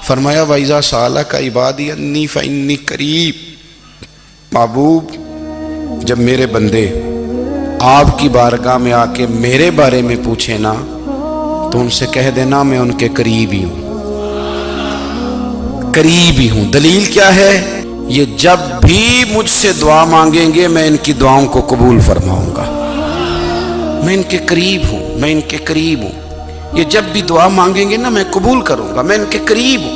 فرمایا وَإِذَا سَأَلَكَ عِبَادِي أَنِّي فَإِنِّي قَرِيب، محبوب جب میرے بندے آپ کی بارگاہ میں آ کے میرے بارے میں پوچھیں نا تو ان سے کہہ دینا میں ان کے قریب ہی ہوں، قریب ہی ہوں۔ دلیل کیا ہے؟ یہ جب بھی مجھ سے دعا مانگیں گے میں ان کی دعاؤں کو قبول فرماؤں گا، میں ان کے قریب ہوں، میں ان کے قریب ہوں۔ یہ جب بھی دعا مانگیں گے نا میں قبول کروں گا، میں ان کے قریب ہوں۔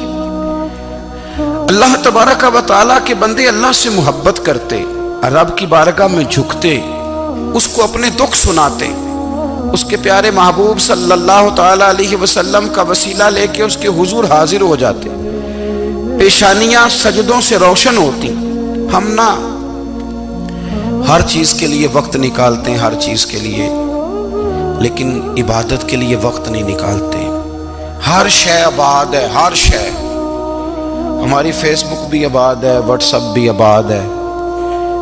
اللہ تبارک و تعالیٰ کے بندے اللہ سے محبت کرتے، رب کی بارگاہ میں جھکتے، اس کو اپنے دکھ سناتے، اس کے پیارے محبوب صلی اللہ تعالیٰ علیہ وسلم کا وسیلہ لے کے اس کے حضور حاضر ہو جاتے، پیشانیاں سجدوں سے روشن ہوتی۔ ہم نا ہر چیز کے لیے وقت نکالتے ہیں، ہر چیز کے لیے، لیکن عبادت کے لیے وقت نہیں نکالتے۔ ہر شے آباد ہے، ہر شے، ہماری فیس بک بھی آباد ہے، واٹس ایپ بھی آباد ہے،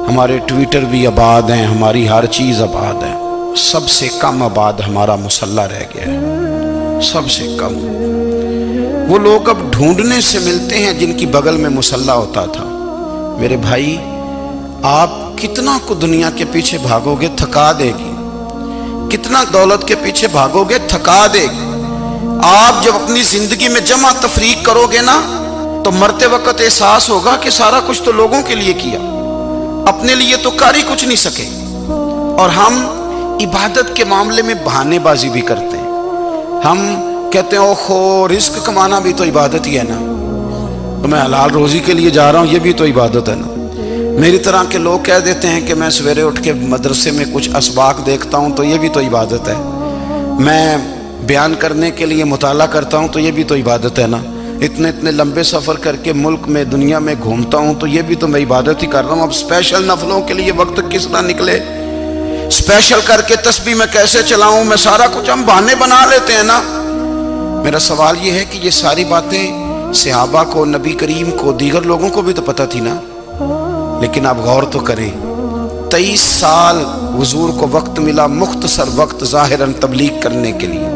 ہمارے ٹویٹر بھی آباد ہیں، ہماری ہر چیز آباد ہے۔ سب سے کم آباد ہمارا مصلی رہ گیا ہے، سب سے کم۔ وہ لوگ اب ڈھونڈنے سے ملتے ہیں جن کی بغل میں مصلی ہوتا تھا۔ میرے بھائی، آپ کتنا کو دنیا کے پیچھے بھاگو گے تھکا دے گی، کتنا دولت کے پیچھے بھاگو گے تھکا دے گی۔ آپ جب اپنی زندگی میں جمع تفریق کرو گے نا تو مرتے وقت احساس ہوگا کہ سارا کچھ تو لوگوں کے لیے کیا، اپنے لیے تو کر ہی کچھ نہیں سکے۔ اور ہم عبادت کے معاملے میں بہانے بازی بھی کرتے ہیں۔ ہم کہتے ہیں اوہو رزق کمانا بھی تو عبادت ہی ہے نا، تو میں حلال روزی کے لیے جا رہا ہوں، یہ بھی تو عبادت ہے نا۔ میری طرح کے لوگ کہہ دیتے ہیں کہ میں سویرے اٹھ کے مدرسے میں کچھ اسباق دیکھتا ہوں تو یہ بھی تو عبادت ہے، میں بیان کرنے کے لیے مطالعہ کرتا ہوں تو یہ بھی تو عبادت ہے نا، اتنے لمبے سفر کر کے ملک میں دنیا میں گھومتا ہوں تو یہ بھی تو میں عبادت ہی کر رہا ہوں۔ اب اسپیشل نفلوں کے لیے وقت کس طرح نکلے، اسپیشل کر کے تسبیح میں کیسے چلاؤں، میں سارا کچھ ہم بہانے بنا لیتے ہیں نا۔ میرا سوال یہ ہے کہ یہ ساری باتیں صحابہ کو، نبی کریم کو، دیگر لوگوں کو بھی تو پتہ تھی نا، لیکن آپ غور تو کریں، 23 سال حضور کو وقت ملا، مختصر وقت ظاہراً تبلیغ کرنے کے لیے،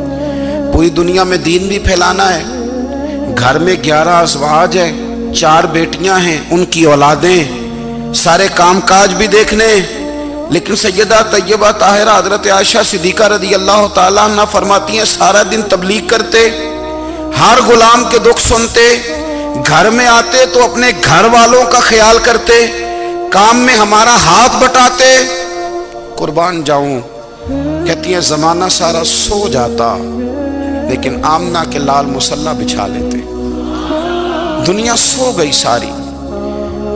پوری دنیا میں دین بھی پھیلانا ہے۔ گھر میں 11 ازواج ہیں، 4 بیٹیاں ہیں، ان کی اولادیں، سارے کام کاج بھی دیکھنے، لیکن سیدہ طیبہ طاہرہ حضرت عائشہ صدیقہ رضی اللہ تعالیٰ عنہ فرماتی ہیں سارا دن تبلیغ کرتے، ہر غلام کے دکھ سنتے، گھر میں آتے تو اپنے گھر والوں کا خیال کرتے، کام میں ہمارا ہاتھ بٹاتے۔ قربان جاؤں، کہتی ہیں زمانہ سارا سو جاتا لیکن آمنہ کے لال مصلی بچھا لیتے۔ دنیا سو گئی، ساری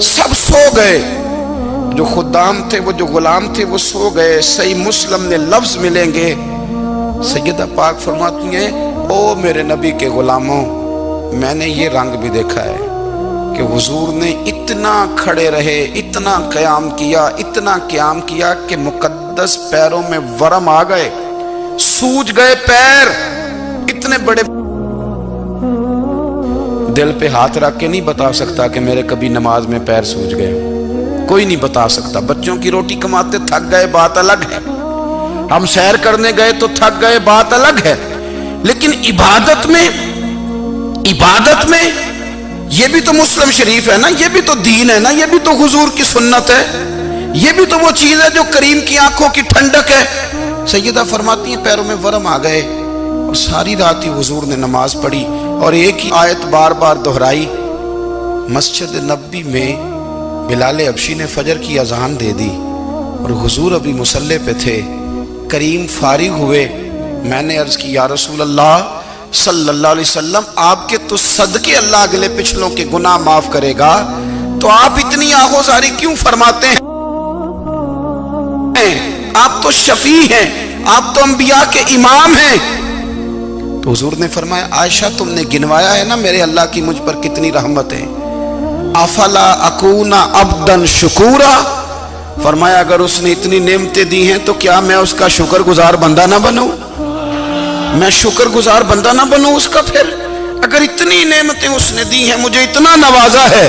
سب سو گئے، جو خدام تھے، وہ جو غلام تھے، وہ سو گئے۔ صحیح مسلم میں لفظ ملیں گے، سیدہ پاک فرماتی ہیں او میرے نبی کے غلاموں، میں نے یہ رنگ بھی دیکھا ہے کہ حضور نے اتنا کھڑے رہے، اتنا قیام کیا، اتنا قیام کیا کہ مقدس پیروں میں ورم آ گئے، سوج گئے پیر، اتنے بڑے۔ دل پہ ہاتھ رکھ کے نہیں بتا سکتا کہ میرے کبھی نماز میں پیر سوج گئے، کوئی نہیں بتا سکتا۔ بچوں کی روٹی کماتے تھک گئے بات الگ ہے، ہم سیر کرنے گئے تو تھک گئے بات الگ ہے، لیکن عبادت میں یہ بھی تو مسلم شریف ہے نا، یہ بھی تو دین ہے نا، یہ بھی تو حضور کی سنت ہے، یہ بھی تو وہ چیز ہے جو کریم کی آنکھوں کی ٹھنڈک ہے۔ سیدہ فرماتی ہیں پیروں میں ورم آ گئے، اور ساری رات ہی حضور نے نماز پڑھی اور ایک ہی آیت بار بار دہرائی۔ مسجد نبوی میں بلال حبشی نے فجر کی اذان دے دی اور حضور ابھی مصلی پہ تھے، کریم فارغ ہوئے، میں نے عرض کی یا رسول اللہ صلی اللہ علیہ وسلم، آپ کے تو صدقے اللہ اگلے پچھلوں کے گناہ معاف کرے گا، تو آپ اتنی آہوزاری کیوں فرماتے ہیں؟ آپ تو شفیع ہیں، آپ تو انبیاء کے امام ہیں۔ تو حضور نے فرمایا عائشہ تم نے گنوایا ہے نا میرے اللہ کی مجھ پر کتنی رحمت ہے، افلا اکون عبدا شکورا، فرمایا اگر اس نے اتنی نعمتیں دی ہیں تو کیا میں اس کا شکر گزار بندہ نہ بنوں، میں شکر گزار بندہ نہ بنوں اس کا؟ پھر اگر اتنی نعمتیں اس نے دی ہیں، مجھے اتنا نوازا ہے،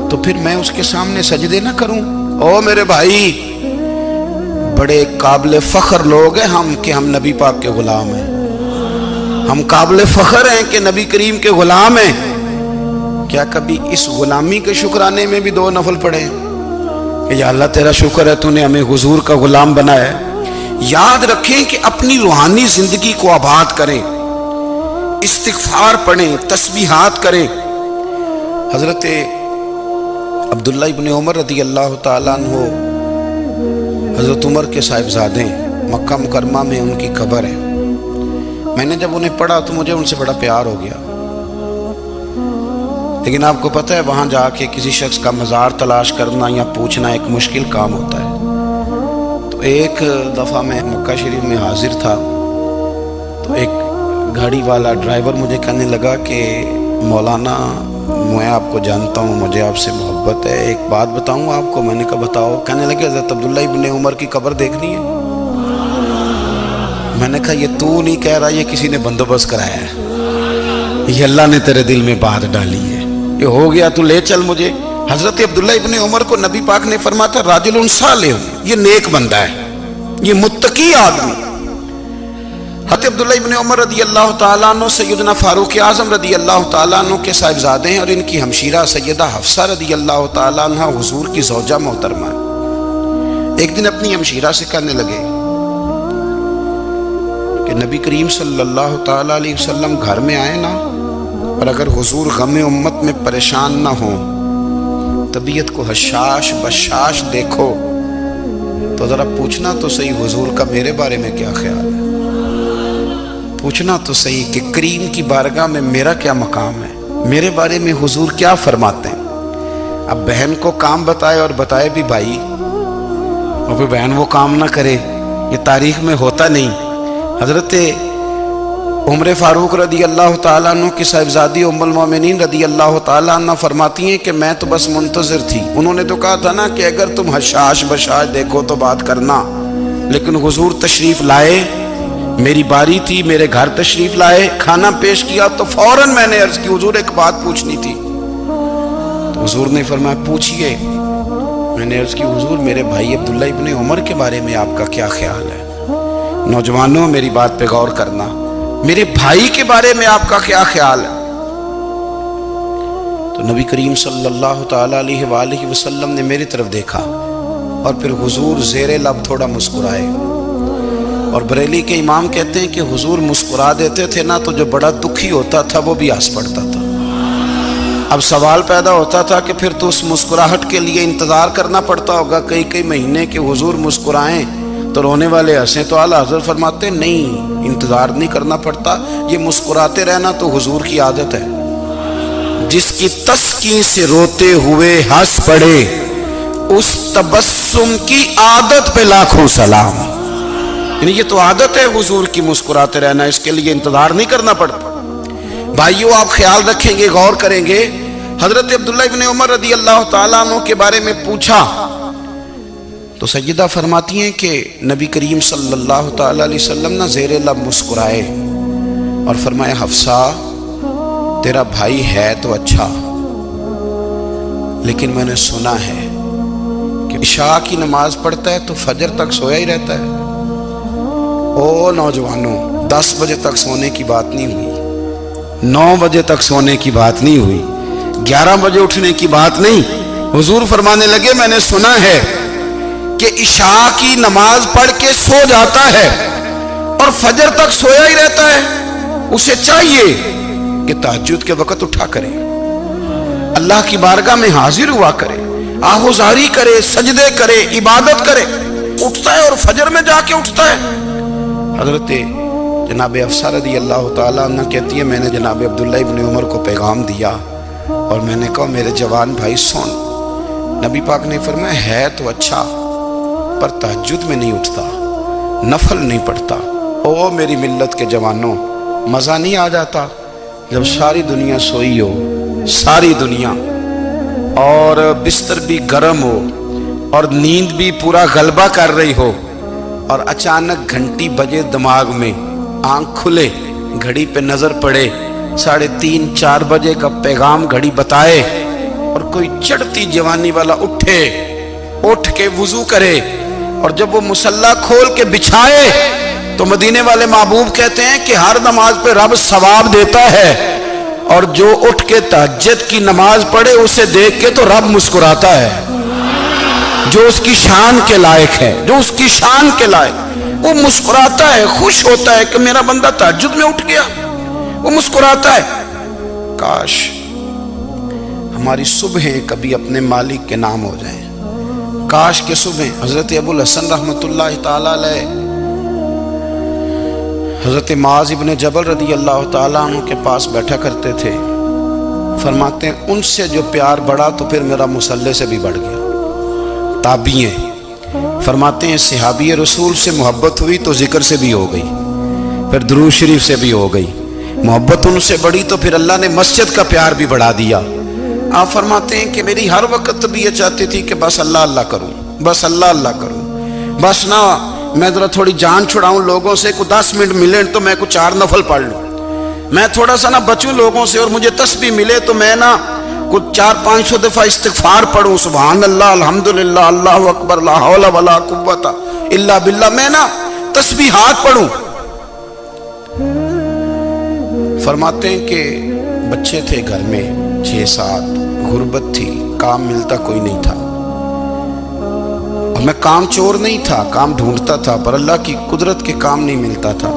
تو پھر میں اس کے سامنے سجدے نہ کروں؟ او میرے بھائی، بڑے قابل فخر لوگ ہیں ہم کہ ہم نبی پاک کے غلام ہیں، ہم قابل فخر ہیں کہ نبی کریم کے غلام ہیں، کیا کبھی اس غلامی کے شکرانے میں بھی 2 نفل پڑھے کہ یا اللہ تیرا شکر ہے تو نے ہمیں حضور کا غلام بنایا ہے؟ یاد رکھیں کہ اپنی روحانی زندگی کو آباد کریں، استغفار پڑھیں، تسبیحات کریں۔ حضرت عبداللہ ابن عمر رضی اللہ تعالیٰ عنہ حضرت عمر کے صاحبزادے، مکہ مکرمہ میں ان کی قبر ہے۔ میں نے جب انہیں پڑھا تو مجھے ان سے بڑا پیار ہو گیا، لیکن آپ کو پتہ ہے وہاں جا کے کسی شخص کا مزار تلاش کرنا یا پوچھنا ایک مشکل کام ہوتا ہے۔ تو ایک دفعہ میں مکہ شریف میں حاضر تھا تو ایک گاڑی والا ڈرائیور مجھے کہنے لگا کہ مولانا میں آپ کو جانتا ہوں، مجھے آپ سے محبت ہے، ایک بات بتاؤں آپ کو۔ میں نے کہا بتاؤ۔ کہنے لگے حضرت عبداللہ ابن عمر کی قبر دیکھنی ہے۔ میں نے کہا یہ تو نہیں کہہ رہا، یہ کسی نے بندوبست کرایا ہے، یہ اللہ نے تیرے دل میں بات ڈالی ہے، یہ ہو گیا تو لے چل مجھے۔ حضرت عبداللہ ابن عمر کو نبی پاک نے فرمایا تھا راجل صالح، یہ نیک بندہ ہے، یہ متقی آدمی۔ حضرت عبداللہ ابن عمر رضی اللہ تعالیٰ عنہ سیدنا فاروق اعظم رضی اللہ تعالیٰ عنہ کے صاحبزادے ہیں، اور ان کی ہمشیرہ سیدہ حفصہ رضی اللہ تعالیٰ عنہ حضور کی زوجہ محترمہ ہے۔ ایک دن اپنی ہمشیرہ سے کہنے لگے کہ نبی کریم صلی اللہ تعالیٰ علیہ وسلم گھر میں آئے نا، اور اگر حضور غم امت میں پریشان نہ ہوں، طبیعت کو حشاش بشاش دیکھو تو ذرا پوچھنا تو صحیح حضور کا میرے بارے میں کیا خیال ہے، پوچھنا تو صحیح کہ کریم کی بارگاہ میں میرا کیا مقام ہے، میرے بارے میں حضور کیا فرماتے ہیں۔ اب بہن کو کام بتائے اور بتائے بھی بھائی، اور پھر بہن وہ کام نہ کرے، یہ تاریخ میں ہوتا نہیں۔ حضرت عمر فاروق رضی اللہ تعالیٰ عنہ کی صاحبزادی ام المومنین رضی اللہ تعالیٰ عنہ فرماتی ہیں کہ میں تو بس منتظر تھی۔ انہوں نے تو کہا تھا نا کہ اگر تم حشاش بشاش دیکھو تو بات کرنا، لیکن حضور تشریف لائے، میری باری تھی، میرے گھر تشریف لائے، کھانا پیش کیا تو فوراً میں نے عرض کی حضور ایک بات پوچھنی تھی۔ تو حضور نے فرمایا پوچھئے۔ میں نے عرض کی حضور میرے بھائی عبداللہ ابن عمر کے بارے میں آپ کا کیا خیال ہے؟ نوجوانوں میری بات پہ غور کرنا، میرے بھائی کے بارے میں آپ کا کیا خیال ہے؟ تو نبی کریم صلی اللہ تعالیٰ علیہ وآلہ وسلم نے میری طرف دیکھا اور پھر حضور زیر لب تھوڑا مسکرائے، اور بریلی کے امام کہتے ہیں کہ حضور مسکرا دیتے تھے نا تو جو بڑا دکھی ہوتا تھا وہ بھی ہنس پڑتا تھا۔ اب سوال پیدا ہوتا تھا کہ پھر تو اس مسکراہٹ کے لیے انتظار کرنا پڑتا ہوگا کئی مہینے کہ حضور مسکرائیں تو رونے والے ہنسیں، تو اعلیٰ حضرت فرماتے نہیں، انتظار نہیں کرنا پڑتا، یہ مسکراتے رہنا تو حضور کی عادت ہے۔ جس کی تسکین سے روتے ہوئے ہنس پڑے اس تبسم کی عادت پہ لاکھوں سلام۔ یعنی یہ تو عادت ہے حضور کی مسکراتے رہنا، اس کے لیے انتظار نہیں کرنا پڑتا۔ بھائیو آپ خیال رکھیں گے، غور کریں گے، حضرت عبداللہ ابن عمر رضی اللہ تعالیٰ عنہ کے بارے میں پوچھا تو سیدہ فرماتی ہیں کہ نبی کریم صلی اللہ تعالیٰ علیہ وسلم نہ زیر لب مسکرائے اور فرمایا حفصہ تیرا بھائی ہے تو اچھا، لیکن میں نے سنا ہے کہ عشاء کی نماز پڑھتا ہے تو فجر تک سویا ہی رہتا ہے۔ او نوجوانوں، 10 بجے تک سونے کی بات نہیں ہوئی، 9 بجے تک سونے کی بات نہیں ہوئی، 11 بجے اٹھنے کی بات نہیں۔ حضور فرمانے لگے میں نے سنا ہے کہ عشاء کی نماز پڑھ کے سو جاتا ہے اور فجر تک سویا ہی رہتا ہے، اسے چاہیے کہ تہجد کے وقت اٹھا کرے، اللہ کی بارگاہ میں حاضر ہوا کرے، آہوزاری کرے، سجدے کرے، عبادت کرے، اٹھتا ہے اور فجر میں جا کے اٹھتا ہے۔ حضرت جناب حفصہ رضی اللہ تعالیٰ عنہ کہتی ہے میں نے جناب عبداللہ ابن عمر کو پیغام دیا اور میں نے کہا میرے جوان بھائی سن، نبی پاک نے فرمایا ہے تو اچھا پر تہجد میں نہیں اٹھتا، نفل نہیں پڑھتا۔ او میری ملت کے جوانوں، مزہ نہیں آ جاتا جب ساری دنیا سوئی ہو، ساری دنیا، اور بستر بھی گرم ہو اور نیند بھی پورا غلبہ کر رہی ہو، اور اچانک گھنٹی بجے دماغ میں، آنکھ کھلے، گھڑی پہ نظر پڑے، 3:30 4 بجے کا پیغام گھڑی بتائے، اور کوئی چڑھتی جوانی والا اٹھ کے وضو کرے، اور جب وہ مصلی کھول کے بچھائے تو مدینے والے محبوب کہتے ہیں کہ ہر نماز پہ رب ثواب دیتا ہے، اور جو اٹھ کے تہجد کی نماز پڑھے اسے دیکھ کے تو رب مسکراتا ہے، جو اس کی شان کے لائق ہے، جو اس کی شان کے لائق، وہ مسکراتا ہے، خوش ہوتا ہے کہ میرا بندہ تہجد میں اٹھ گیا، وہ مسکراتا ہے۔ کاش ہماری صبحیں کبھی اپنے مالک کے نام ہو جائیں، کاش کے صبح۔ حضرت ابو الحسن رحمۃ اللہ تعالی علیہ حضرت معاذ ابن جبل رضی اللہ تعالیٰ عنہ کے پاس بیٹھا کرتے تھے، فرماتے ہیں ان سے جو پیار بڑھا تو پھر میرا مصلی سے بھی بڑھ گیا۔ تابعی ہیں، فرماتے ہیں صحابی رسول سے محبت ہوئی تو ذکر سے بھی ہو گئی، پھر درود شریف سے بھی ہو گئی، محبت ان سے بڑھی تو پھر اللہ نے مسجد کا پیار بھی بڑھا دیا۔ آپ فرماتے ہیں کہ میری ہر وقت بھی یہ چاہتی تھی کہ بس اللہ اللہ کروں، بس اللہ اللہ کروں، بس نہ میں ذرا تھوڑی جان چھڑاؤں لوگوں سے، کو 10 منٹ ملے تو میں کو 4 نفل پڑھ لوں، میں تھوڑا سا نہ بچوں لوگوں سے، اور مجھے تسبیح ملے تو میں نہ کچھ 400-500 دفعہ استغفار پڑھوں، سبحان اللہ، الحمدللہ، اللہ اکبر، لا حول ولا قوت الا باللہ، میں نہ تسبیحات پڑھوں۔ فرماتے ہیں کہ بچے تھے گھر میں 6-7، غربت تھی، کام ملتا کوئی نہیں تھا، اور میں کام چور نہیں تھا، کام ڈھونڈتا تھا، پر اللہ کی قدرت کے کام نہیں ملتا تھا۔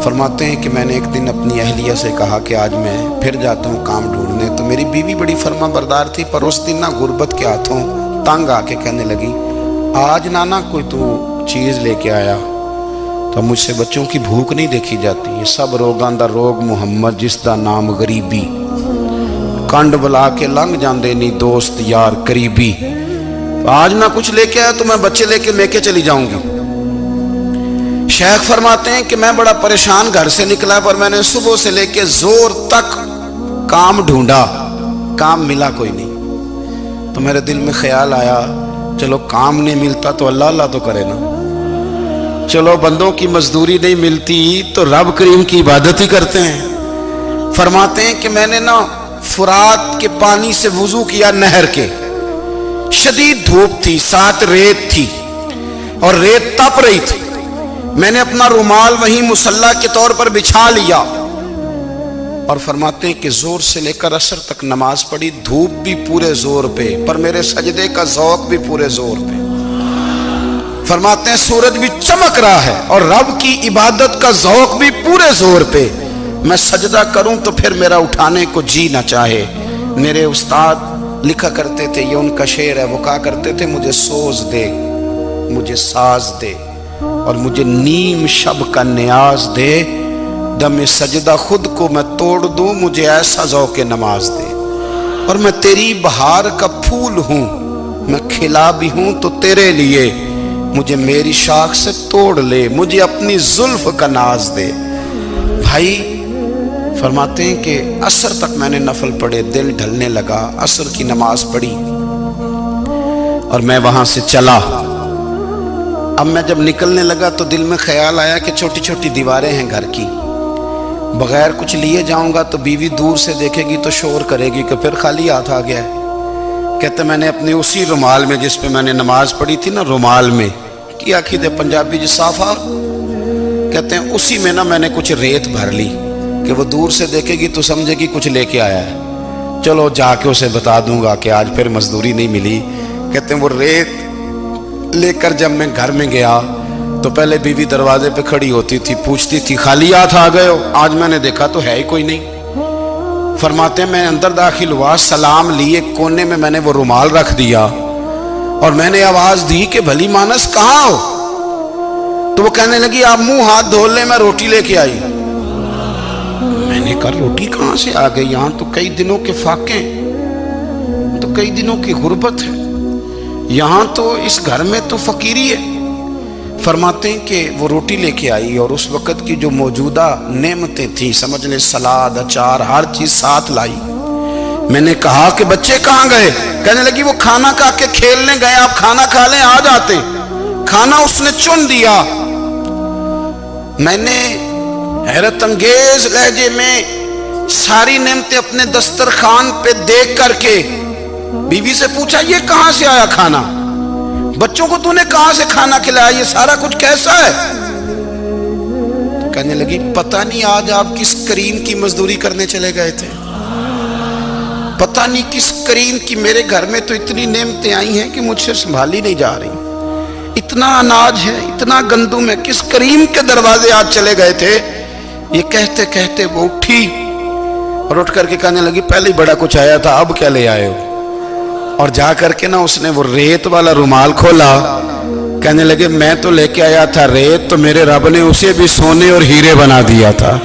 فرماتے ہیں کہ میں نے ایک دن اپنی اہلیہ سے کہا کہ آج میں پھر جاتا ہوں کام ڈھونڈنے، تو میری بیوی بڑی فرما بردار تھی، پر اس دن نہ غربت کے ہاتھوں تنگ آ کے کہنے لگی آج نانا کوئی تو چیز لے کے آیا، تو مجھ سے بچوں کی بھوک نہیں دیکھی جاتی، یہ سب روگاں دا روگ محمد جس دا نام غریبی، کنڈ بلا کے لنگ جاندے نہیں دوست یار قریبی، آج نہ کچھ لے کے آیا تو میں بچے لے کے میکے چلی جاؤں گی۔ شیخ فرماتے ہیں کہ میں بڑا پریشان گھر سے نکلا، پر میں نے صبح سے لے کے زور تک کام ڈھونڈا، کام ملا کوئی نہیں، تو میرے دل میں خیال آیا چلو کام نہیں ملتا تو اللہ اللہ تو کرے نا، چلو بندوں کی مزدوری نہیں ملتی تو رب کریم کی عبادت ہی کرتے ہیں۔ فرماتے ہیں کہ میں نے نا فرات کے پانی سے وضو کیا، نہر کے، شدید دھوپ تھی، ساتھ ریت تھی اور ریت تپ رہی تھی، میں نے اپنا رومال وہیں مصلی کے طور پر بچھا لیا، اور فرماتے ہیں کہ زور سے لے کر عصر تک نماز پڑھی، دھوپ بھی پورے زور پہ، پر میرے سجدے کا ذوق بھی پورے زور پہ۔ فرماتے ہیں سورج بھی چمک رہا ہے اور رب کی عبادت کا ذوق بھی پورے زور پہ، میں سجدہ کروں تو پھر میرا اٹھانے کو جی نہ چاہے۔ میرے استاد لکھا کرتے تھے، یہ ان کا شعر ہے، وہ کہا کرتے تھے مجھے سوز دے، مجھے ساز دے، اور مجھے نیم شب کا نیاز دے، دم سجدہ خود کو میں توڑ دوں، مجھے ایسا ذوق نماز دے، اور میں تیری بہار کا پھول ہوں، میں کھلا بھی ہوں تو تیرے لیے، مجھے میری شاخ سے توڑ لے، مجھے اپنی زلف کا ناز دے۔ بھائی فرماتے ہیں کہ عصر تک میں نے نفل پڑھے، دل ڈھلنے لگا، عصر کی نماز پڑھی اور میں وہاں سے چلا۔ اب میں جب نکلنے لگا تو دل میں خیال آیا کہ چھوٹی چھوٹی دیواریں ہیں گھر کی، بغیر کچھ لیے جاؤں گا تو بیوی دور سے دیکھے گی تو شور کرے گی کہ پھر خالی ہاتھ آ گیا ہے۔ کہتے میں نے اپنے اسی رومال میں جس پہ میں نے نماز پڑھی تھی نا، رومال میں کی آخی دے پنجابی جو صافہ کہتے ہیں، اسی میں نا میں نے کچھ ریت بھر لی کہ وہ دور سے دیکھے گی تو سمجھے گی کچھ لے کے آیا ہے، چلو جا کے اسے بتا دوں گا کہ آج پھر مزدوری نہیں ملی۔ کہتے ہیں وہ ریت لے کر جب میں گھر میں گیا تو پہلے بیوی دروازے پہ کھڑی ہوتی تھی، پوچھتی تھی خالی ہاتھ آ گئے ہو؟ آج میں نے دیکھا تو ہے ہی کوئی نہیں۔ فرماتے ہیں میں اندر داخل ہوا، سلام لیے، کونے میں میں نے وہ رومال رکھ دیا اور میں نے آواز دی کہ بھلی مانس کہاں ہو؟ تو وہ کہنے لگی آپ منہ ہاتھ دھو لیں، میں روٹی لے کے آئی۔ میں نے کہا روٹی کہاں سے آ گئی؟ یہاں تو کئی دنوں کے فاقے، تو کئی دنوں کی غربت ہے، یہاں تو اس گھر میں تو فقیری ہے۔ فرماتے ہیں کہ وہ روٹی لے کے آئی اور اس وقت کی جو موجودہ نعمتیں تھیں، سمجھ لیں سلاد، اچار، ہر چیز ساتھ لائی۔ میں نے کہا کہ بچے کہاں گئے؟ کہنے لگی وہ کھانا کھا کے کھیلنے گئے، آپ کھانا کھا لیں آ جاتے۔ کھانا اس نے چن دیا۔ میں نے حیرت انگیز لہجے میں ساری نعمتیں اپنے دسترخوان پہ دیکھ کر کے بیوی سے پوچھا یہ کہاں سے آیا کھانا؟ بچوں کو تو نے کہاں سے کھانا کھلایا؟ یہ سارا کچھ کیسا ہے؟ کہنے لگی پتہ نہیں آج آپ کس کریم کی مزدوری کرنے چلے گئے تھے، پتہ نہیں کس کریم کی، میرے گھر میں تو اتنی نعمتیں آئی ہیں کہ مجھ سے سنبھالی نہیں جا رہی، اتنا اناج ہے، اتنا گندم ہے، کس کریم کے دروازے آج چلے گئے تھے؟ یہ کہتے کہتے وہ اٹھی اور اٹھ کر کے کہنے لگی پہلے ہی بڑا کچھ آیا تھا، اب کیا لے آئے ہو؟ اور جا کر کے نا اس نے وہ ریت والا رومال کھولا، کہنے لگے میں تو لے کے آیا تھا ریت، تو میرے رب نے اسے بھی سونے اور ہیرے بنا دیا تھا۔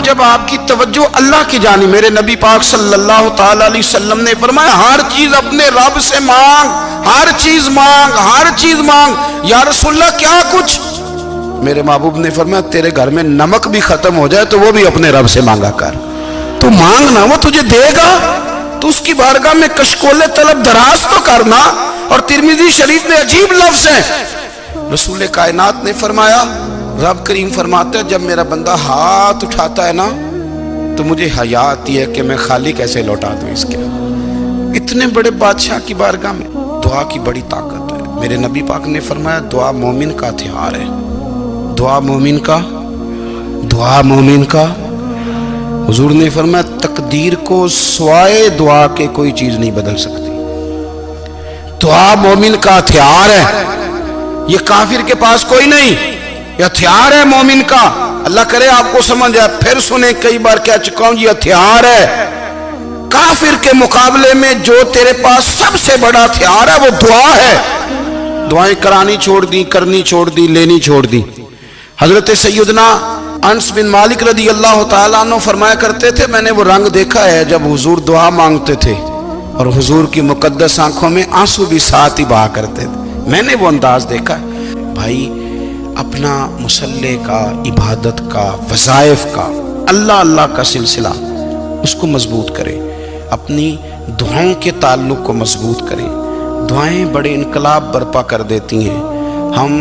جب آپ کی توجہ اللہ کی جانب، میرے نبی پاک صلی اللہ تعالی علیہ وسلم نے فرمایا ہر چیز اپنے رب سے مانگ، ہر چیز مانگ، ہر چیز مانگ۔ یا رسول اللہ کیا کچھ؟ میرے محبوب نے فرمایا تیرے گھر میں نمک بھی ختم ہو جائے تو وہ بھی اپنے رب سے مانگا کر، تو مانگنا وہ تجھے دے گا، تو اس کی بارگاہ میں کشکول طلب دراز تو کرنا۔ اور ترمذی شریف میں عجیب لفظ ہے، رسول کائنات نے فرمایا، رب کریم فرماتا ہے جب میرا بندہ ہاتھ اٹھاتا ہے نا تو مجھے حیا آتی ہے کہ میں خالی کیسے لوٹا دوں اس کے۔ اتنے بڑے بادشاہ کی بارگاہ میں دعا کی بڑی طاقت ہے۔ میرے نبی پاک نے فرمایا دعا مومن کا ہتھیار ہے، دعا مومن کا، دعا مومن کا۔ حضور نے فرمایا تقدیر کو سوائے دعا کے کوئی چیز نہیں بدل سکتی، دعا مومن کا ہتھیار ہے، یہ کافر کے پاس کوئی نہیں، یہ ہتھیار ہے مومن کا۔ اللہ کرے آپ کو سمجھ آئے، پھر سنیں، کئی بار کہہ چکا ہوں یہ ہتھیار ہے۔ کافر کے مقابلے میں جو تیرے پاس سب سے بڑا ہتھیار ہے وہ دعا ہے۔ دعائیں کرانی چھوڑ دی، کرنی چھوڑ دی، لینی چھوڑ دی۔ حضرت سیدنا انس بن مالک رضی اللہ تعالیٰ عنہ فرمایا کرتے تھے میں نے وہ رنگ دیکھا ہے جب حضور دعا مانگتے تھے اور حضور کی مقدس آنکھوں میں آنسو بھی ساتھ ہی بہا کرتے تھے، میں نے وہ انداز دیکھا ہے۔ بھائی اپنا مصلی کا، عبادت کا، وظائف کا، اللہ اللہ کا سلسلہ اس کو مضبوط کرے، اپنی دعاؤں کے تعلق کو مضبوط کرے۔ دعائیں بڑے انقلاب برپا کر دیتی ہیں۔ ہم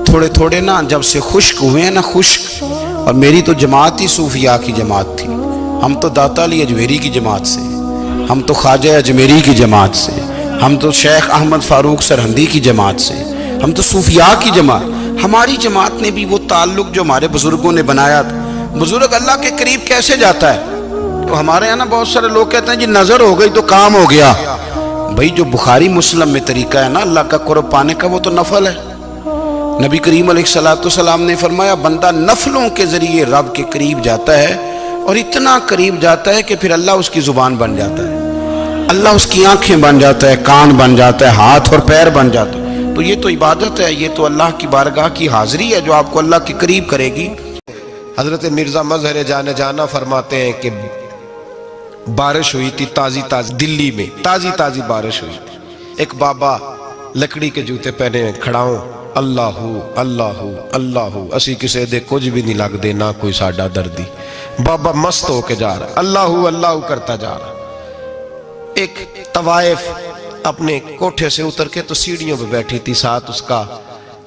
تھوڑے تھوڑے نا جب سے خشک ہوئے ہیں نا، خشک، اور میری تو جماعت ہی صوفیاء کی جماعت تھی، ہم تو داتا علی اجمیری کی جماعت سے، ہم تو خواجہ اجمیری کی جماعت سے، ہم تو شیخ احمد فاروق سرہندی کی جماعت سے، ہم تو صوفیاء کی جماعت۔ ہماری جماعت نے بھی وہ تعلق جو ہمارے بزرگوں نے بنایا تھا۔ بزرگ اللہ کے قریب کیسے جاتا ہے؟ تو ہمارے یہاں نا بہت سارے لوگ کہتے ہیں جی نظر ہو گئی تو کام ہو گیا۔ بھائی جو بخاری مسلم میں طریقہ ہے نا اللہ کا قرب پانے کا وہ تو نفل ہے۔ نبی کریم علیہ السلام نے فرمایا بندہ نفلوں کے ذریعے رب کے قریب جاتا ہے، اور اتنا قریب جاتا ہے کہ پھر اللہ اس کی زبان بن جاتا ہے، اللہ اس کی آنکھیں بن جاتا ہے، کان بن جاتا ہے، ہاتھ اور پیر بن جاتا ہے۔ تو یہ تو عبادت ہے، یہ تو اللہ کی بارگاہ کی حاضری ہے جو آپ کو اللہ کے قریب کرے گی۔ حضرت مرزا مظہر جانا فرماتے ہیں کہ بارش ہوئی تھی تازی دلی میں تازی بارش ہوئی تھی، ایک بابا لکڑی کے جوتے پہنے کھڑا ہوں، اللہ اللہ اللہ اسی کسے دے کچھ بھی نہیں لگ دے، نہ کوئی ساڈا دردی۔ بابا مست ہو کے جا رہا، اللہ اللہ کرتا جا رہا۔ ایک طوائف اپنے کوٹھے سے اتر کے تو سیڑھیوں پہ بیٹھی تھی، ساتھ اس کا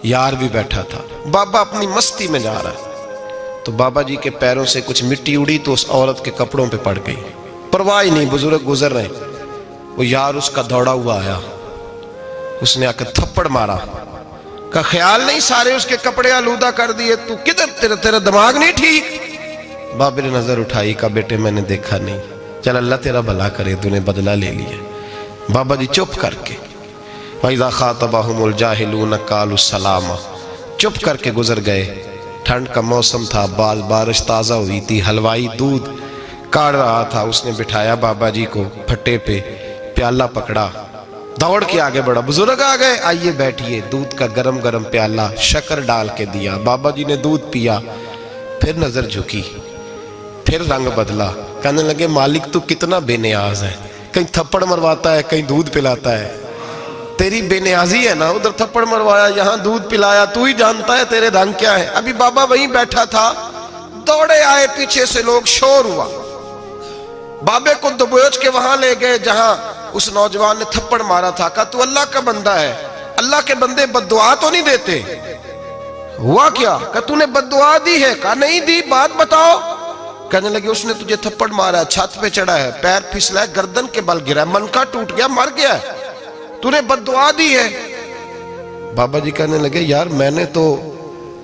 یار بھی بیٹھا تھا۔ بابا اپنی مستی میں جا رہا، تو بابا جی کے پیروں سے کچھ مٹی اڑی تو اس عورت کے کپڑوں پہ پڑ گئی، پرواہ ہی نہیں، بزرگ گزر رہے، وہ یار اس کا دوڑا ہوا آیا، اس نے آ کے تھپڑ مارا، کا خیال نہیں سارے اس کے کپڑے آلودہ کر دیے، تو کدھر تیرا دماغ نہیں ٹھیک؟ بابا نے نظر اٹھائی، کہا بیٹے میں نے دیکھا نہیں، چل اللہ تیرا بھلا کرے، تو نے بدلہ لے لیا۔ بابا جی چپ کر کے وَإِذَا خَاطَبَهُمُ الْجَاهِلُونَ قَالُوا السَّلَامَ، چپ کر کے گزر گئے۔ ٹھنڈ کا موسم تھا، بارش تازہ ہوئی تھی، حلوائی دودھ کاڑ رہا تھا، اس نے بٹھایا بابا جی کو پھٹے پہ، پیالہ پکڑا، دوڑ کے آگے بڑھا، بزرگ آ گئے، آئیے بیٹھیے، دودھ کا گرم گرم پیالہ شکر ڈال کے دیا، بابا جی نے دودھ پیا، پھر نظر جھکی، پھر رنگ بدلا، کہنے لگے مالک تو کتنا بے نیاز ہے، کہیں تھپڑ مرواتا ہے، کہیں دودھ پلاتا ہے، تیری بے نیازی ہے نا، ادھر تھپڑ مروایا، یہاں دودھ پلایا، تو ہی جانتا ہے تیرے رنگ کیا ہے۔ ابھی بابا وہیں بیٹھا تھا، دوڑے آئے پیچھے سے لوگ، شور ہوا، بابے کو دبوچ کے وہاں لے گئے جہاں اس نوجوان نے تھپڑ مارا تھا، کہا تو اللہ کا بندہ ہے، اللہ کے بندے بد دعا تو نہیں دیتے، ہوا کیا؟ کہا تو نے بد دعا دی ہے؟ کہا نہیں دی، بات بتاؤ۔ کہنے لگے اس نے تجھے تھپڑ مارا ہے، چھت پہ چڑھا ہے، پیر پھسلا ہے، گردن کے بل گرا ہے، منکا ٹوٹ گیا، مر گیا ہے، تو نے بد دعا دی ہے۔ بابا جی کہنے لگے یار میں نے تو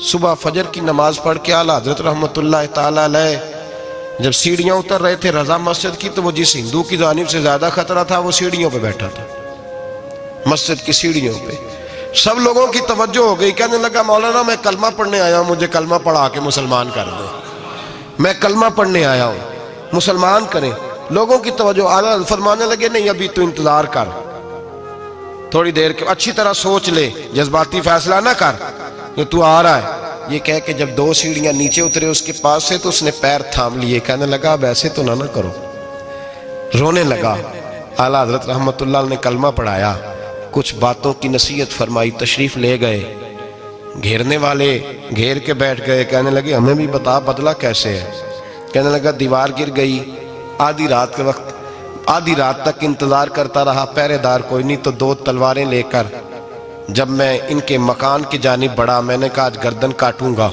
صبح فجر کی نماز پڑھ کے اعلیٰ حضرت رحمۃ اللہ تعالی علیہ جب سیڑھیاں اتر رہے تھے رضا مسجد کی، تو وہ جس ہندو کی جانب سے زیادہ خطرہ تھا وہ سیڑھیوں پہ بیٹھا تھا، مسجد کی سیڑھیوں پہ۔ سب لوگوں کی توجہ ہو گئی، کہنے لگا مولانا میں کلمہ پڑھنے آیا ہوں، مجھے کلمہ پڑھا کے مسلمان کر دیں، میں کلمہ پڑھنے آیا ہوں، مسلمان کریں۔ لوگوں کی توجہ، اعلیٰ فرمانے لگے نہیں ابھی تو انتظار کر، تھوڑی دیر کے اچھی طرح سوچ لے، جذباتی فیصلہ نہ کر، یہ تو آ رہا ہے۔ یہ کہہ کے جب 2 سیڑھیاں نیچے اترے اس کے پاس سے تو اس نے پیر تھام لیے، کہنے لگا اب ایسے تو نہ کرو، رونے لگا۔ اعلیٰ حضرت رحمۃ اللہ نے کلمہ پڑھایا، کچھ باتوں کی نصیحت فرمائی، تشریف لے گئے۔ گھیرنے والے گھیر کے بیٹھ گئے، کہنے لگے ہمیں بھی بتا بدلہ کیسے ہے۔ کہنے لگا دیوار گر گئی، آدھی رات کے وقت، آدھی رات تک انتظار کرتا رہا، پہرے دار کوئی نہیں، تو 2 تلواریں لے کر جب میں ان کے مکان کی جانب بڑھا، میں نے کہا آج گردن کاٹوں گا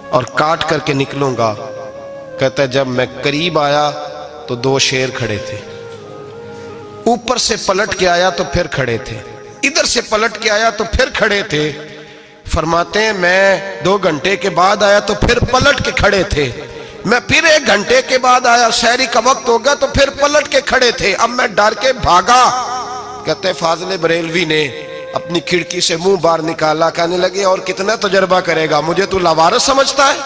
اور کاٹ کر کے نکلوں گا۔ کہتا ہے جب میں قریب آیا تو 2 شیر کھڑے تھے، اوپر سے پلٹ کے آیا تو پھر کھڑے تھے، ادھر سے پلٹ کے آیا تو پھر کھڑے تھے۔ فرماتے ہیں میں 2 گھنٹے کے بعد آیا تو پھر پلٹ کے کھڑے تھے، میں پھر 1 گھنٹے کے بعد آیا، سحری کا وقت ہوگا تو پھر پلٹ کے کھڑے تھے، اب میں ڈر کے بھاگا۔ کہتے ہیں فاضل بریلوی نے اپنی کھڑکی سے منہ باہر نکالا، کہنے لگے اور کتنا تجربہ کرے گا، مجھے تو لاوارث سمجھتا ہے،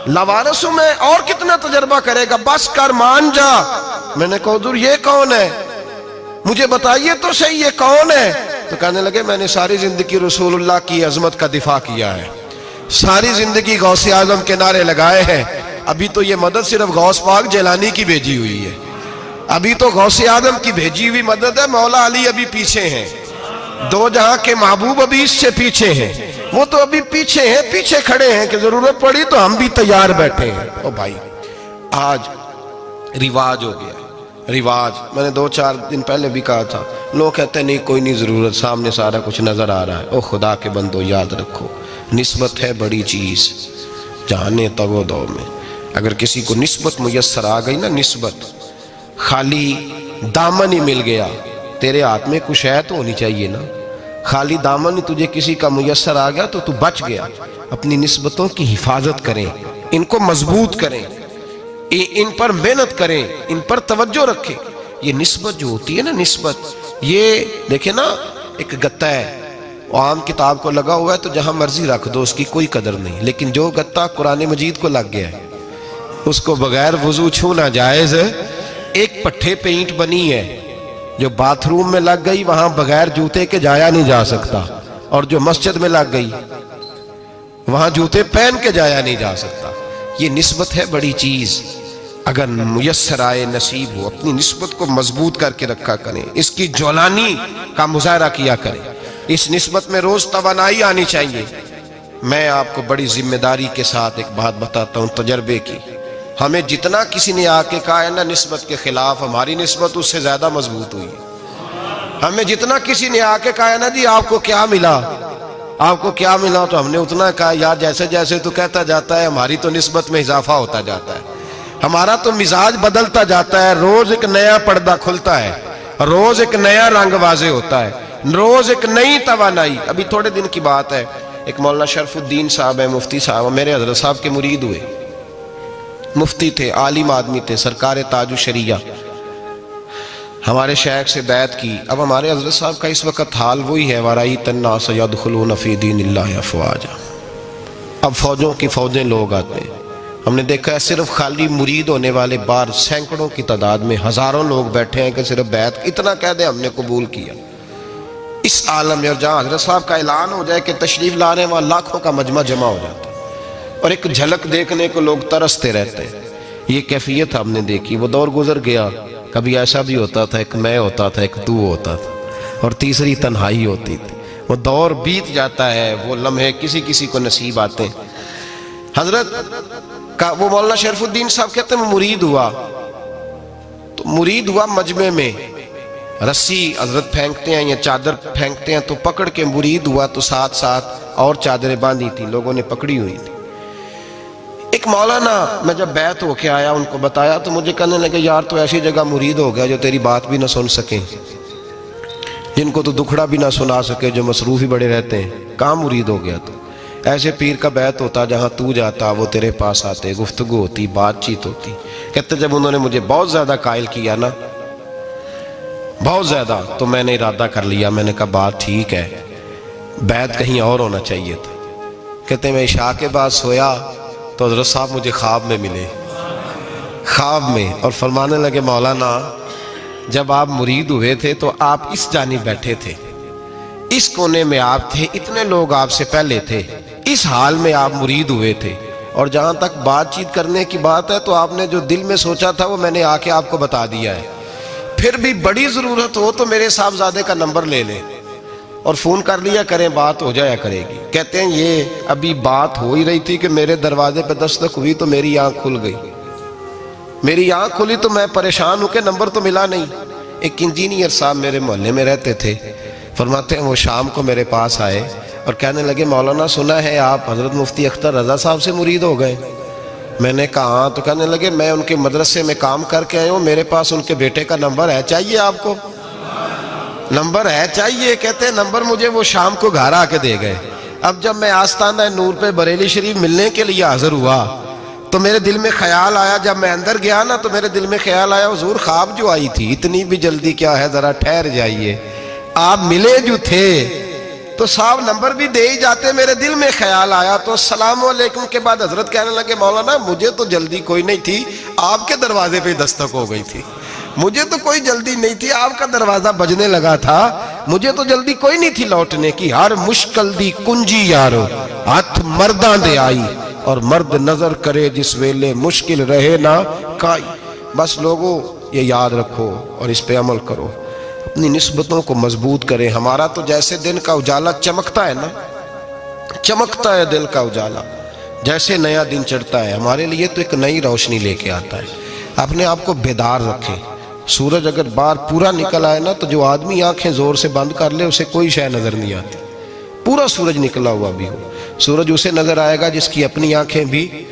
لاوارث ہوں میں، اور کتنا تجربہ کرے گا، بس کر مان جا۔ میں نے کہا حضور یہ کون ہے، مجھے بتائیے تو صحیح یہ کون ہے۔ تو کہنے لگے میں نے ساری زندگی رسول اللہ کی عظمت کا دفاع کیا ہے، ساری زندگی غوث اعظم کے نعرے لگائے ہیں، ابھی تو یہ مدد صرف غوث پاک جیلانی کی بھیجی ہوئی ہے، ابھی تو غوث اعظم کی بھیجی ہوئی مدد ہے، مولا علی ابھی پیچھے ہیں، 2 جہاں کے محبوب ابھی اس سے پیچھے ہیں، وہ تو ابھی پیچھے ہیں، پیچھے کھڑے ہیں کہ ضرورت پڑی تو ہم بھی تیار بیٹھے ہیں۔ او بھائی آج رواج ہو گیا، رواج، میں نے 2-4 دن پہلے بھی کہا تھا، لوگ کہتے ہیں نہیں کوئی نہیں ضرورت، سامنے سارا کچھ نظر آ رہا ہے۔ او خدا کے بندو یاد رکھو، نسبت ہے بڑی چیز، جانے تگو دو میں، اگر کسی کو نسبت میسر آ گئی نا، نسبت، خالی دامن ہی مل گیا، تیرے ہاتھ میں کچھ ہے تو ہونی چاہیے نا، خالی دامن ہی تجھے کسی کا میسر آ گیا تو تو بچ گیا۔ اپنی نسبتوں کی حفاظت کریں، ان کو مضبوط کریں، ان پر محنت کریں، ان پر توجہ رکھیں۔ یہ نسبت جو ہوتی ہے نا، نسبت، یہ دیکھیں نا، ایک گتا ہے وہ عام کتاب کو لگا ہوا ہے تو جہاں مرضی رکھ دو، اس کی کوئی قدر نہیں، لیکن جو گتا قرآن مجید کو لگ گیا ہے اس کو بغیر وضو چھونا جائز ہے۔ ایک پٹھے پہ اینٹ بنی ہے، جو باتھ روم میں لگ گئی وہاں بغیر جوتے کے جایا نہیں جا سکتا، اور جو مسجد میں لگ گئی وہاں جوتے پہن کے جایا نہیں جا سکتا۔ یہ نسبت ہے بڑی چیز، اگر میسر آئے نصیب ہو، اپنی نسبت کو مضبوط کر کے رکھا کریں، اس کی جولانی کا مظاہرہ کیا کریں، اس نسبت میں روز توانائی آنی چاہیے۔ میں آپ کو بڑی ذمہ داری کے ساتھ ایک بات بتاتا ہوں تجربے کی، ہمیں جتنا کسی نے آ کے کہا ہے نا نسبت کے خلاف، ہماری نسبت اس سے زیادہ مضبوط ہوئی ہے۔ ہمیں جتنا کسی نے آ کے کہا ہے نا جی آپ کو کیا ملا، آپ کو کیا ملا، تو ہم نے اتنا کہا یار جیسے جیسے تو کہتا جاتا ہے ہماری تو نسبت میں اضافہ ہوتا جاتا ہے، ہمارا تو مزاج بدلتا جاتا ہے، روز ایک نیا پردہ کھلتا ہے، روز ایک نیا رنگ واضح ہوتا ہے، روز ایک نئی توانائی۔ ابھی تھوڑے دن کی بات ہے، ایک مولانا شرف الدین صاحب ہے، مفتی صاحب، میرے حضرت صاحب کے مرید ہوئے، مفتی تھے، عالم آدمی تھے، سرکار تاج الشریعہ، ہمارے شیخ سے بیعت کی۔ اب ہمارے حضرت صاحب کا اس وقت حال وہی ہے، وَرَأَيْتَ النَّاسَ يَدْخُلُونَ فِي دِينِ اللَّهِ أَفْوَاجًا، اب فوجوں کی فوجیں لوگ آتے ہیں۔ ہم نے دیکھا ہے صرف خالی مرید ہونے والے بار سینکڑوں کی تعداد میں ہزاروں لوگ بیٹھے ہیں کہ صرف بیعت اتنا کہہ دیں ہم نے قبول کیا۔ اس عالم میں اور جہاں حضرت صاحب کا اعلان ہو جائے کہ تشریف لا رہے ہیں وہاں لاکھوں کا مجمع جمع ہو جاتا ہے، اور ایک جھلک دیکھنے کو لوگ ترستے رہتے ہیں۔ یہ کیفیت ہم نے دیکھی، وہ دور گزر گیا، کبھی ایسا بھی ہوتا تھا ایک میں ہوتا تھا، ایک تو ہوتا تھا، اور تیسری تنہائی ہوتی تھی۔ وہ دور بیت جاتا ہے، وہ لمحے کسی کسی کو نصیب آتے ہیں۔ حضرت کا وہ مولانا شرف الدین صاحب کہتے ہیں مرید ہوا، تو مرید ہوا مجمع میں، رسی حضرت پھینکتے ہیں یا چادر پھینکتے ہیں تو پکڑ کے مرید ہوا، تو ساتھ ساتھ اور چادریں باندھی تھی، لوگوں نے پکڑی ہوئی تھی۔ ایک مولانا میں جب بیعت ہو کے آیا ان کو بتایا تو مجھے کہنے لگے یار تو ایسی جگہ مرید ہو گیا جو تیری بات بھی نہ سن سکیں، جن کو تو دکھڑا بھی نہ سنا سکے، جو مصروف ہی بڑے رہتے ہیں، کہاں مرید ہو گیا تو؟ ایسے پیر کا بیت ہوتا جہاں تو جاتا وہ تیرے پاس آتے, گفتگو ہوتی, بات چیت ہوتی. کہتے جب انہوں نے مجھے بہت زیادہ قائل کیا نا, بہت زیادہ, تو میں نے ارادہ کر لیا, میں نے کہا بات ٹھیک ہے, بیت کہیں اور ہونا چاہیے تھا. کہتے میں عشاء کے بعد سویا تو حضرت صاحب مجھے خواب میں ملے, خواب میں, اور فرمانے لگے مولانا جب آپ مرید ہوئے تھے تو آپ اس جانب بیٹھے تھے, اس کونے میں آپ تھے, اتنے لوگ آپ سے پہلے تھے, اس حال میں آپ مرید ہوئے تھے, اور جہاں تک بات چیت کرنے کی بات ہے تو آپ نے جو دل میں سوچا تھا وہ میں نے آ کے آپ کو بتا دیا ہے. پھر بھی بڑی ضرورت ہو تو میرے صاحبزادے کا نمبر لے لیں اور فون کر لیا کریں, بات ہو جایا کرے گی. کہتے ہیں یہ ابھی بات ہو ہی رہی تھی کہ میرے دروازے پہ دستک ہوئی تو میری آنکھ کھل گئی, میری آنکھ کھلی تو میں پریشان ہوں کہ نمبر تو ملا نہیں. ایک انجینئر صاحب میرے محلے میں رہتے تھے, فرماتے ہیں وہ شام کو میرے پاس آئے اور کہنے لگے مولانا سنا ہے آپ حضرت مفتی اختر رضا صاحب سے مرید ہو گئے. میں نے کہا ہاں. تو کہنے لگے میں ان کے مدرسے میں کام کر کے آئے ہوں, میرے پاس ان کے بیٹے کا نمبر ہے, چاہیے آپ کو؟ نمبر ہے چاہیے. کہتے ہیں نمبر مجھے وہ شام کو گھر آ کے دے گئے. اب جب میں آستانہ نور پہ بریلی شریف ملنے کے لیے حاضر ہوا تو میرے دل میں خیال آیا, جب میں اندر گیا نا تو میرے دل میں خیال آیا حضور خواب جو آئی تھی اتنی بھی جلدی کیا ہے, ذرا ٹھہر جائیے, آپ ملے جو تھے تو صاحب نمبر بھی دے ہی جاتے. میرے دل میں خیال آیا تو السلام علیکم کے بعد حضرت کہنے لگے مولانا مجھے تو جلدی کوئی نہیں تھی, آپ کے دروازے پہ دستک ہو گئی تھی, مجھے تو کوئی جلدی نہیں تھی, آپ کا دروازہ بجنے لگا تھا, مجھے تو جلدی کوئی نہیں تھی لوٹنے کی. ہر مشکل دی کنجی یارو ہاتھ مرداں دے آئی, اور مرد نظر کرے جس ویلے مشکل رہے نہ کائی. بس لوگوں یہ یاد رکھو اور اس پہ عمل کرو, اپنی نسبتوں کو مضبوط کریں. ہمارا تو جیسے دن کا اجالا چمکتا ہے نا, چمکتا ہے دل کا اجالا, جیسے نیا دن چڑھتا ہے ہمارے لیے تو ایک نئی روشنی لے کے آتا ہے. اپنے آپ کو بیدار رکھیں. سورج اگر باہر پورا نکل آئے نا تو جو آدمی آنکھیں زور سے بند کر لے اسے کوئی شے نظر نہیں آتی. پورا سورج نکلا ہوا بھی ہو, سورج اسے نظر آئے گا جس کی اپنی آنکھیں بھی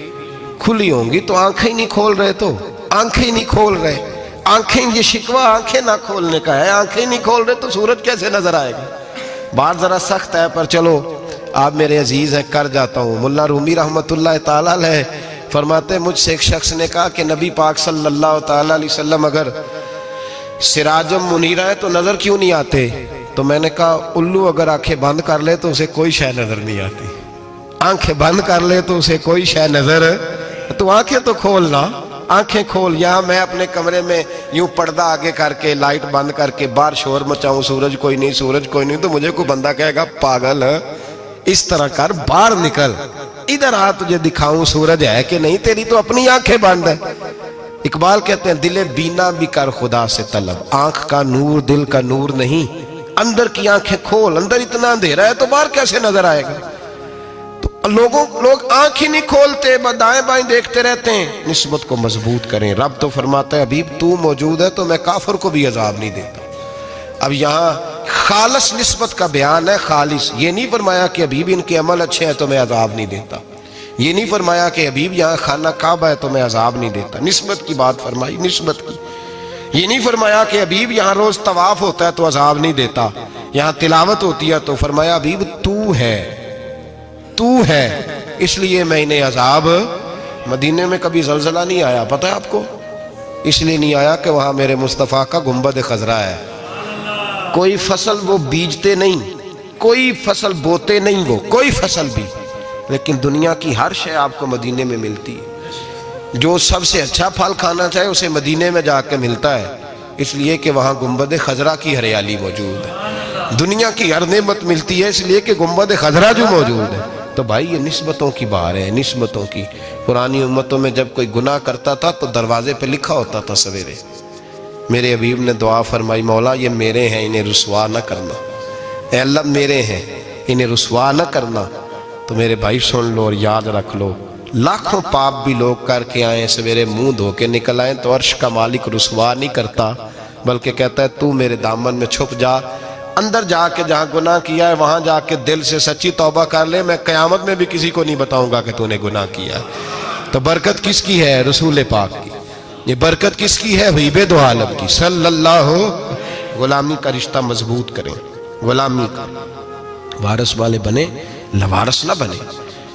کھلی ہوں گی. تو آنکھیں نہیں کھول رہے, تو آنکھیں نہیں کھول رہے, آنکھیں, یہ شکوہ آنکھیں نہ کھولنے کا ہے, آنکھیں نہیں کھول رہے تو سورج کیسے نظر آئے گا. بات ذرا سخت ہے پر چلو آپ میرے عزیز ہیں, کر جاتا ہوں. ملا رومی رحمت اللہ تعالیٰ علیہ فرماتے مجھ سے ایک شخص نے کہا کہ نبی پاک صلی اللہ تعالیٰ علیہ وسلم اگر سراجم منیرہ ہے تو نظر کیوں نہیں آتے؟ تو میں نے کہا الو اگر آنکھیں بند کر لے تو اسے کوئی شے نظر نہیں آتی, آنکھیں بند کر لے تو اسے کوئی شے نظر, تو آنکھیں تو کھولنا, آنکھیں کھول. یہاں میں اپنے کمرے میں یوں پردہ آگے کر کے لائٹ بند کر کے باہر شور مچاؤں, سورج کوئی نہیں, سورج کوئی نہیں, تو مجھے کوئی بندہ کہے گا پاگل ہے, اس طرح کر, باہر نکل, ادھر آ تجھے دکھاؤں سورج ہے کہ نہیں, تیری تو اپنی آنکھیں بند ہے. اقبال کہتے ہیں دل بینا بھی کر خدا سے طلب, آنکھ کا نور دل کا نور نہیں, اندر کی آنکھیں کھول, اندر اتنا اندھیرا ہے تو باہر کیسے نظر آئے گا. تو لوگ آنکھیں نہیں کھولتے, دائیں بائیں دیکھتے رہتے ہیں. نسبت کو مضبوط کریں. رب تو فرماتا ہے حبیب تو موجود ہے تو میں کافر کو بھی عذاب نہیں دیتا. اب یہاں خالص نسبت کا بیان ہے, خالص. یہ نہیں فرمایا کہ حبیب ان کے عمل اچھے ہیں تو میں عذاب نہیں دیتا, یہ نہیں فرمایا کہ حبیب یہاں خانہ کعبہ ہے تو میں عذاب نہیں دیتا. نسبت کی بات فرمائی, نسبت کی. یہ نہیں فرمایا کہ حبیب یہاں روز طواف ہوتا ہے تو عذاب نہیں دیتا, یہاں تلاوت ہوتی ہے تو فرمایا حبیب تو ہے اس لیے میں انہیں عذاب. مدینے میں کبھی زلزلہ نہیں آیا, پتہ ہے آپ کو, اس لیے نہیں آیا کہ وہاں میرے مصطفیٰ کا گنبد خضرا ہے. کوئی فصل وہ بیجتے نہیں, کوئی فصل بوتے نہیں, وہ کوئی فصل بھی, لیکن دنیا کی ہر شے آپ کو مدینے میں ملتی ہے. جو سب سے اچھا پھل کھانا چاہے اسے مدینے میں جا کے ملتا ہے, اس لیے کہ وہاں گنبد خضرا کی ہریالی موجود ہے. دنیا کی ہر نعمت ملتی ہے اس لیے کہ گنبد خضرا جو موجود ہے. تو بھائی یہ نسبتوں کی بہار ہے, نسبتوں کی. پرانی امتوں میں جب کوئی گناہ کرتا تھا تو دروازے پہ لکھا ہوتا تھا سویرے, میرے حبیب نے دعا فرمائی مولا یہ میرے ہیں انہیں رسوا نہ کرنا, اے اللہ میرے ہیں انہیں رسوا نہ کرنا. تو میرے بھائی سن لو اور یاد رکھ لو, لاکھوں پاپ بھی لوگ کر کے آئیں, سویرے منہ دھو کے نکل آئیں تو عرش کا مالک رسوا نہیں کرتا, بلکہ کہتا ہے تو میرے دامن میں چھپ جا, اندر جا کے جہاں گناہ کیا ہے وہاں جا کے دل سے سچی توبہ کر لے, میں قیامت میں بھی کسی کو نہیں بتاؤں گا کہ تو نے گناہ کیا. تو برکت کس کی ہے؟ رسول پاک کی. یہ برکت کس کی ہے؟ حبیب دو عالم کی صلی اللہ. غلامی کا رشتہ مضبوط کریں, غلامی کا. وارث والے بنے, لوارث نہ بنے.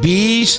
20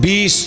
20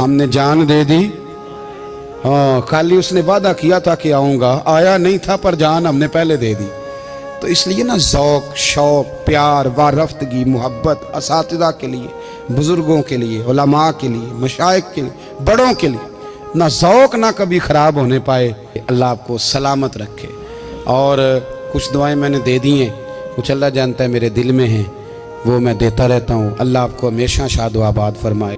ہم نے جان دے دی. ہاں خالی اس نے وعدہ کیا تھا کہ آؤں گا, آیا نہیں تھا پر جان ہم نے پہلے دے دی. تو اس لیے نا ذوق, شوق, پیار, وارفتگی, محبت اساتذہ کے لیے, بزرگوں کے لیے, علماء کے لیے, مشائخ کے لیے, بڑوں کے لیے نہ ذوق نہ کبھی خراب ہونے پائے. اللہ آپ کو سلامت رکھے. اور کچھ دعائیں میں نے دے دی ہیں, کچھ اللہ جانتا ہے میرے دل میں ہیں, وہ میں دیتا رہتا ہوں. اللہ آپ کو ہمیشہ شاد و آباد فرمائے.